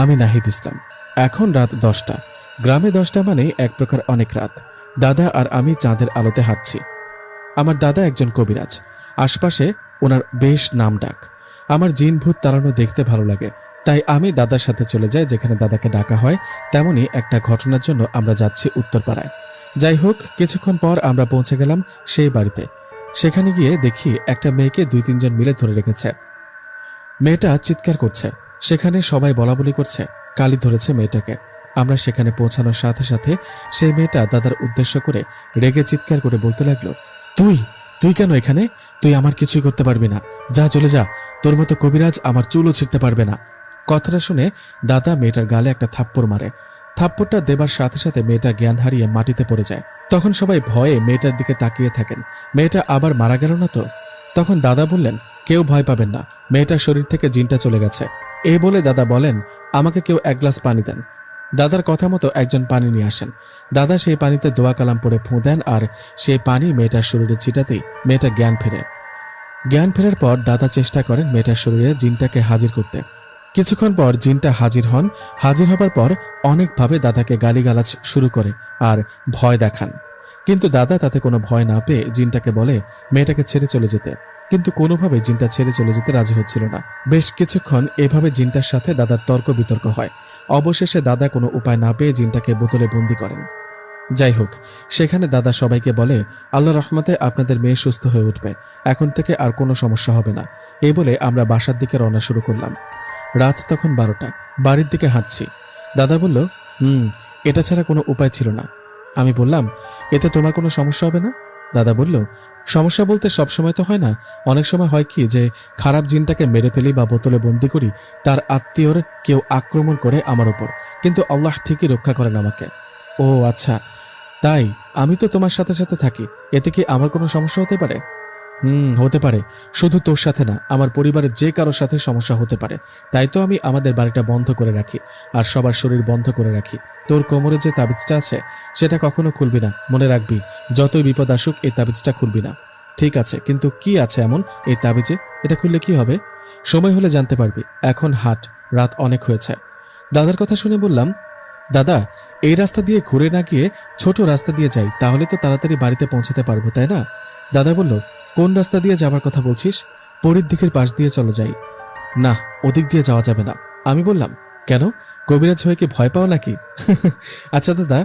আমি নাহিদ ইসলাম। এখন রাত 10টা। গ্রামে 10টা মানে এক প্রকার অনেক রাত। দাদা আর আমি চাঁদের আলোতে হাঁটছি। আমার দাদা একজন কবিরাজ। আশপাশে ওনার বেশ নাম ডাক। আমার জিন ভূত তাড়ানো দেখতে ভালো লাগে, তাই আমি দাদার সাথে চলে যাই যেখানে দাদাকে ডাকা হয়। তেমনি একটা ঘটনার জন্য আমরা যাচ্ছি উত্তরপাড়ায়। যাই হোক, কিছুক্ষণ পর আমরা পৌঁছে গেলাম সেই বাড়িতে। সেখানে গিয়ে দেখি একটা মেয়েকে 2-3 জন মিলে ধরে রেখেছে। মেয়েটা চিৎকার করছে। সেখানে সবাই বলাবলি করছে কালি ধরেছে মেয়েটাকে। আমরা সেখানে পৌঁছানোর সাথে সাথে সেই মেয়েটা দাদার উদ্দেশ্য করে রেগে চিৎকার করে বলতে লাগলো, তুই তুই কেন এখানে? তুই আমার কিছুই করতে পারবি না, যা চলে যা। তোর মতো কবিরাজ আমার চুলও ছিঁড়তে পারবে না। কথাটা শুনে দাদা মেয়েটার গালে একটা থাপ্পড় মারে। থাপ্পড়টা দেবার সাথে সাথে মেয়েটা জ্ঞান হারিয়ে মাটিতে পড়ে যায়। তখন সবাই ভয়ে মেয়েটার দিকে তাকিয়ে থাকেন, মেয়েটা আবার মারা গেল না তো। তখন দাদা বললেন, কেউ ভয় পাবেন না, মেয়েটার শরীর থেকে জিনটা চলে গেছে। এই বলে দাদা বলেন, আমাকে কেউ 1 গ্লাস পানি দেন। দাদার কথা মতো একজন পানি নিয়ে আসেন। দাদা সেই পানিতে দোয়া কালাম পড়ে ফুঁ দেন, আর সেই পানি মেয়েটার শরীরে ছিটাতেই মেয়েটা জ্ঞান ফেরে। জ্ঞান ফেরার পর দাদা চেষ্টা করেন মেয়েটার শরীরে জিনটাকে হাজির করতে। কিছুক্ষণ পর জিনটা হাজির হন। হাজির হবার পর অনেকভাবে দাদাকে গালিগালাজ শুরু করে আর ভয় দেখান। কিন্তু দাদা তাতে কোনো ভয় না পেয়ে জিনটাকে বলে মেয়েটাকে ছেড়ে চলে যেতে। কিন্তু কোনোভাবে জিনটা ছেড়ে চলে যেতে রাজি হচ্ছিল না। বেশ কিছুক্ষণ এভাবে জিনটার সাথে দাদার তর্ক বিতর্ক হয়। অবশেষে দাদা কোনো উপায় না পেয়ে জিনটাকে বোতলে বন্দি করেন। যাই হোক, সেখানে দাদা সবাইকে বলে, আল্লাহ রহমতে আপনাদের মেয়ে সুস্থ হয়ে উঠবে, এখন থেকে আর কোনো সমস্যা হবে না। এই বলে আমরা বাসার দিকে রওনা শুরু করলাম। রাত তখন 12টা। বাড়ির দিকে হাঁটছি। দাদা বলল, এটা ছাড়া কোনো উপায় ছিল না। আমি বললাম, এতে তোমার কোনো সমস্যা হবে না? দাদা বলল, সমস্যা বলতে সবসময় তো হয় না। অনেক সময় হয় কি যে খারাপ জিনটাকে মেরে ফেলি বা বোতলে বন্দি করি, তার আত্মীয়র কেউ আক্রমণ করে আমার ওপর, কিন্তু আল্লাহ ঠিকই রক্ষা করেন আমাকে। ও আচ্ছা, তাই? আমি তো তোমার সাথে সাথে থাকি, এতে কি আমার কোনো সমস্যা হতে পারে? হতে পারে। শুধু তোর সাথে না, আমার পরিবারের যে কারোর সাথে সমস্যা হতে পারে। তাই তো আমি আমাদের বাড়িটা বন্ধ করে রাখি আর সবার শরীর বন্ধ করে রাখি। তোর কোমরে যে তাবিজটা আছে সেটা কখনো খুলবি না, মনে রাখবি। যতই বিপদ আসুক এই তাবিজটা খুলবি না। ঠিক আছে, কিন্তু কি আছে এমন এই তাবিজে? এটা খুললে কি হবে? সময় হলে জানতে পারবি। এখন হাট, রাত অনেক হয়েছে। দাদার কথা শুনে বললাম, দাদা, এই রাস্তা দিয়ে ঘুরে না গিয়ে ছোট রাস্তা দিয়ে যাই, তাহলে তো তাড়াতাড়ি বাড়িতে পৌঁছাতে পারবো, তাই না? দাদা বলল, কোন রাস্তা দিয়ে যাবার কথা বলছিস? পরীর দিকের পাশ দিয়ে চলে যাই। না, ওদিক দিয়ে যাওয়া যাবে না। আমি বললাম, কেন? কবিরাজ হয়ে কি ভয় পাও নাকি? আচ্ছা দাদা,